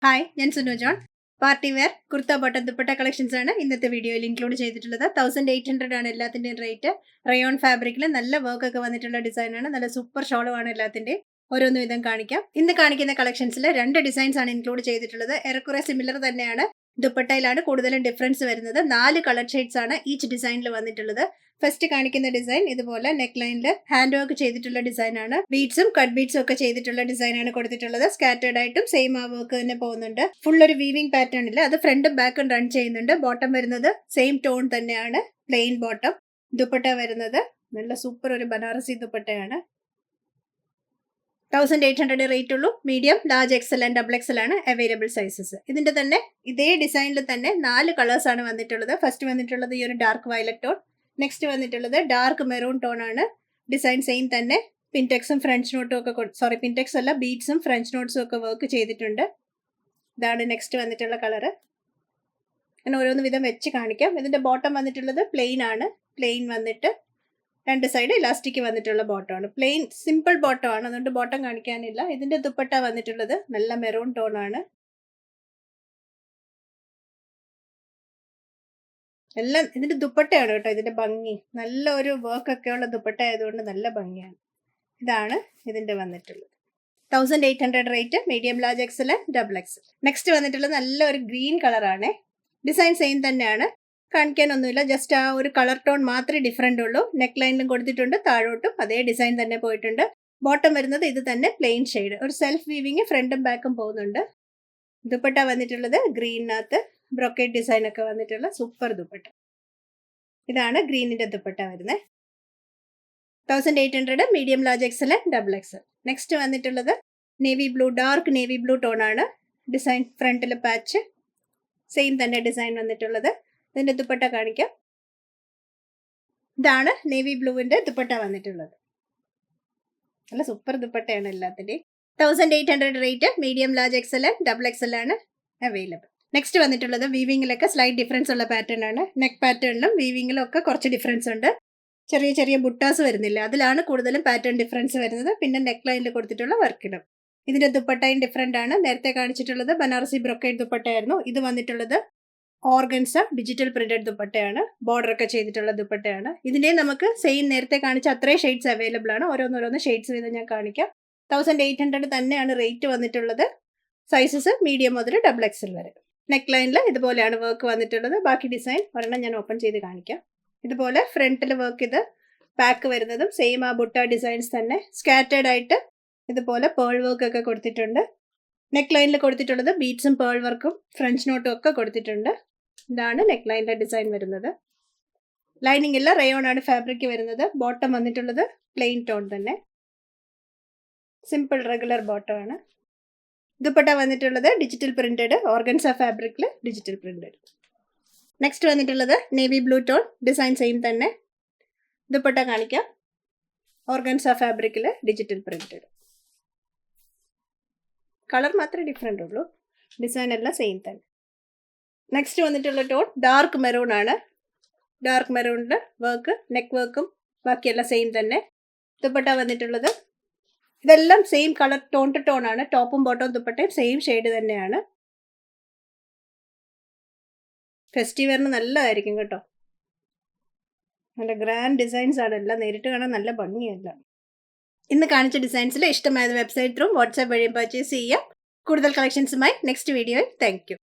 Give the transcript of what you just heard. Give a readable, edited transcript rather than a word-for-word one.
Hi, ഞാൻ Sunu John. Party wear kurta bottom dupatta collections ആണ് ഇന്നത്തെ വീഡിയോയിൽ ഇൻക്ലൂഡ് ചെയ്തിട്ടുള്ളത്. 1800 ആണ് എല്ലാത്തിൻ്റെയും റേറ്റ്. റയോൺ ഫാബ്രിക്കിൽ നല്ല വർക്ക് ഒക്കെ വന്നിട്ടുള്ള ഡിസൈനാണ്. നല്ല സൂപ്പർ ഷോളുമാണ് എല്ലാത്തിൻ്റെയും. ഓരോന്ന് വിധം കാണിക്കാം. ഇന്ന് കാണിക്കുന്ന കളക്ഷൻസിൽ 2 ഡിസൈൻസ് ആണ് ഇൻക്ലൂഡ് ചെയ്തിട്ടുള്ളത്. ഏറെക്കുറെ സിമിലർ തന്നെയാണ്. ദുപ്പട്ടയിലാണ് കൂടുതലും ഡിഫറൻസ് വരുന്നത്. 4 കളർ ഷെയ്ഡ്സ് ആണ് ഈച്ച് ഡിസൈനിൽ വന്നിട്ടുള്ളത്. ഫസ്റ്റ് കാണിക്കുന്ന ഡിസൈൻ ഇതുപോലെ നെക്ക് ലൈനിൽ ഹാൻഡ് വർക്ക് ചെയ്തിട്ടുള്ള ഡിസൈൻ ആണ്. ബീഡ്സും കട്ട് ബീഡ്സും ഒക്കെ ചെയ്തിട്ടുള്ള ഡിസൈൻ ആണ് കൊടുത്തിട്ടുള്ളത്. സ്കാറ്റേർഡ് ആയിട്ടും സെയിം ആ വർക്ക് തന്നെ പോകുന്നുണ്ട്. ഫുൾ ഒരു വീവിംഗ് പാറ്റേൺ ഇല്ല, അത് ഫ്രണ്ടും ബാക്കും റൺ ചെയ്യുന്നുണ്ട്. ബോട്ടം വരുന്നത് സെയിം ടോൺ തന്നെയാണ്, പ്ലെയിൻ ബോട്ടം. ദുപ്പട്ട വരുന്നത് നല്ല സൂപ്പർ ഒരു ബനാറസി ദുപ്പട്ടയാണ്. 1800 റേറ്റ് ഉള്ളൂ. Medium, large, Excel and double XL ആണ് അവൈലബിൾ സൈസസ്. ഇതിന്റെ തന്നെ ഇതേ ഡിസൈനിൽ തന്നെ 4 കളേഴ്സ് ആണ് വന്നിട്ടുള്ളത്. ഫസ്റ്റ് വന്നിട്ടുള്ളത് ഈ ഒരു ഡാർക്ക് വയലറ്റ് ടോൺ. നെക്സ്റ്റ് വന്നിട്ടുള്ളത് ഡാർക്ക് മെറൂൺ ടോൺ ആണ്. ഡിസൈൻ സെയിം തന്നെ. പിൻടെക്സും ഫ്രഞ്ച് നോട്ടും ഒക്കെ പിൻടെക്സ് അല്ല, ബീഡ്സും ഫ്രഞ്ച് നോട്ട്സും ഒക്കെ വർക്ക് ചെയ്തിട്ടുണ്ട്. ഇതാണ് നെക്സ്റ്റ് വന്നിട്ടുള്ള കളറ്. ഞാൻ ഓരോന്ന് വിധം വെച്ച് കാണിക്കാം. ഇതിന്റെ ബോട്ടം വന്നിട്ടുള്ളത് പ്ലെയിൻ ആണ്. പ്ലെയിൻ വന്നിട്ട് 2 സൈഡ് ഇലാസ്റ്റിക് വന്നിട്ടുള്ള ബോട്ടം ആണ്. പ്ലെയിൻ സിമ്പിൾ ബോട്ടം ആണ്, അതുകൊണ്ട് ബോട്ടം കാണിക്കാനില്ല. ഇതിന്റെ ദുപ്പട്ട വന്നിട്ടുള്ളത് നല്ല മെറൂൺ ടോൺ ആണ്. എല്ലാം ഇതിന്റെ ദുപ്പട്ടയാണ് കേട്ടോ ഇതിന്റെ ഭംഗി. നല്ല ഒരു വർക്ക് ഒക്കെ ഉള്ള ദുപ്പട്ട ആയതുകൊണ്ട് നല്ല ഭംഗിയാണ്. ഇതാണ് ഇതിന്റെ വന്നിട്ടുള്ളത്. 1800 rate. Medium, large, XL, double XL. Next വന്നിട്ടുള്ളത് നല്ല ഒരു ഗ്രീൻ കളറാണ്. ഡിസൈൻ സെയിം തന്നെയാണ്, കാണിക്കാനൊന്നുമില്ല. ജസ്റ്റ് ആ ഒരു കളർ ടോൺ മാത്രമേ ഡിഫറെന്റ് ഉള്ളൂ. നെക്ക് ലൈനിലും കൊടുത്തിട്ടുണ്ട്, താഴോട്ടും അതേ ഡിസൈൻ തന്നെ പോയിട്ടുണ്ട്. ബോട്ടം വരുന്നത് ഇത് തന്നെ പ്ലെയിൻ ഷെയ്ഡ്. ഒരു സെൽഫ് വീവിങ് ഫ്രണ്ടും ബാക്കും പോകുന്നുണ്ട്. ദുപ്പട്ട വന്നിട്ടുള്ളത് ഗ്രീനകത്ത് ബ്രോക്കേഡ് ഡിസൈൻ ഒക്കെ വന്നിട്ടുള്ള സൂപ്പർ ദുപ്പട്ട. ഇതാണ് ഗ്രീനിന്റെ ദുപ്പട്ട വരുന്നത്. 1800 medium, large, XL, double XL. Next വന്നിട്ടുള്ളത് navy blue, dark navy blue tone ആണ്. ഡിസൈൻ ഫ്രണ്ടിൽ പാച്ച് സെയിം തന്നെ ഡിസൈൻ വന്നിട്ടുള്ളത്. ഇതിന്റെ ദുപ്പട്ട കാണിക്കാം. ഇതാണ് നേവി ബ്ലൂവിന്റെ ദുപ്പട്ട വന്നിട്ടുള്ളത്. നല്ല സൂപ്പർ ദുപ്പട്ടയാണ് എല്ലാത്തിന്റെയും. 1800 rate. Medium, large, XL, double XL ആണ് അവൈലബിൾ. നെക്സ്റ്റ് വന്നിട്ടുള്ളത് വീവിങ്ങിലൊക്കെ സ്ലൈറ്റ് ഡിഫറൻസ് ഉള്ള പാറ്റേൺ ആണ്. നെക്ക് പാറ്റേണിലും വീവിങ്ങിലും ഒക്കെ കുറച്ച് ഡിഫറൻസ് ഉണ്ട്. ചെറിയ ചെറിയ ബുട്ടാസ് വരുന്നില്ല, അതിലാണ് കൂടുതലും പാറ്റേൺ ഡിഫറൻസ് വരുന്നത്. പിന്നെ നെക്ക് ലൈനിൽ കൊടുത്തിട്ടുള്ള വർക്കിലും. ഇതിന്റെ ദുപ്പട്ടയും ഡിഫറെന്റ് ആണ്. നേരത്തെ കാണിച്ചിട്ടുള്ളത് ബനാറസി ബ്രൊക്കേഡ് ദുപ്പട്ടയായിരുന്നു. ഇത് വന്നിട്ടുള്ളത് ഓർഗൻസ ഡിജിറ്റൽ പ്രിന്റഡ് ദുപ്പട്ടയാണ്. ബോർഡർ ഒക്കെ ചെയ്തിട്ടുള്ള ദുപ്പട്ടയാണ്. ഇതിന്റെ നമുക്ക് സെയിം നേരത്തെ കാണിച്ച അത്രയും ഷെയ്ഡ്സ് അവൈലബിൾ ആണ്. ഓരോന്നോരോന്ന് ഷെയ്ഡ്സ് വീതം ഞാൻ കാണിക്കാം. 1800 തന്നെയാണ് റേറ്റ് വന്നിട്ടുള്ളത്. സൈസസ് മീഡിയം മുതൽ ഡബിൾ എക്സൽ വരെ. നെക്ക് ലൈനിൽ ഇതുപോലെയാണ് വർക്ക് വന്നിട്ടുള്ളത്. ബാക്കി ഡിസൈൻ ഒരെണ്ണം ഞാൻ ഓപ്പൺ ചെയ്ത് കാണിക്കാം. ഇതുപോലെ ഫ്രണ്ടിൽ വർക്ക് ചെയ്ത് പാക്ക് വരുന്നതും സെയിം ആ ബുട്ട ഡിസൈൻസ് തന്നെ. സ്കാറ്റേർഡ് ആയിട്ട് ഇതുപോലെ പേൾ വർക്ക് ഒക്കെ കൊടുത്തിട്ടുണ്ട്. നെക്ക് ലൈനിൽ കൊടുത്തിട്ടുള്ളത് ബീഡ്സും പേൾ വർക്കും ഫ്രഞ്ച് നോട്ടും ഒക്കെ കൊടുത്തിട്ടുണ്ട്. ഇതാണ് നെക്ക് ലൈനിലെ ഡിസൈൻ വരുന്നത്. ലൈനിങ് ഇല്ല, റയോൺ ആണ് ഫാബ്രിക് വരുന്നത്. ബോട്ടം വന്നിട്ടുള്ളത് പ്ലെയിൻ ടോൺ തന്നെ, സിമ്പിൾ റെഗുലർ ബോട്ടം ആണ്. ദുപ്പട്ട വന്നിട്ടുള്ളത് ഡിജിറ്റൽ പ്രിന്റഡ് ഓർഗൻസ ഫാബ്രിക്കിൽ ഡിജിറ്റൽ പ്രിന്റഡ്. നെക്സ്റ്റ് വന്നിട്ടുള്ളത് navy blue tone. Design same തന്നെ. ദുപ്പട്ട കാണിക്കാം. ഓർഗൻസ ഫാബ്രിക്കിൽ ഡിജിറ്റൽ പ്രിന്റഡ്. കളർ മാത്രമേ ഡിഫറെൻ്റ് ഉള്ളൂ, ഡിസൈൻ എല്ലാം സെയിം തന്നെ. നെക്സ്റ്റ് വന്നിട്ടുള്ള ടോൺ ഡാർക്ക് മെറൂൺ ആണ്. ഡാർക്ക് മെറൂണിൻ്റെ വർക്ക്, നെക്ക് വർക്കും ബാക്കിയെല്ലാം സെയിം തന്നെ. ദുപ്പട്ട വന്നിട്ടുള്ളത് ഇതെല്ലാം same colour, tone to tone ആണ്. ടോപ്പും ബോട്ടവും ദുപ്പട്ടയും സെയിം ഷെയ്ഡ് തന്നെയാണ്. ഫെസ്റ്റിവറിന് നല്ലതായിരിക്കും കേട്ടോ. നല്ല ഗ്രാൻഡ് ഡിസൈൻസ് ആണ് എല്ലാം. നേരിട്ട് കാണാൻ നല്ല ഭംഗിയല്ല. ഇന്ന് കാണിച്ച ഡിസൈൻസിൽ ഇഷ്ടമായത് വെബ്സൈറ്റ് ത്രൂ വാട്സാപ്പ് വഴിയും പർച്ചേസ് ചെയ്യാം. കൂടുതൽ കളക്ഷൻസുമായി നെക്സ്റ്റ് വീഡിയോയിൽ. Thank you.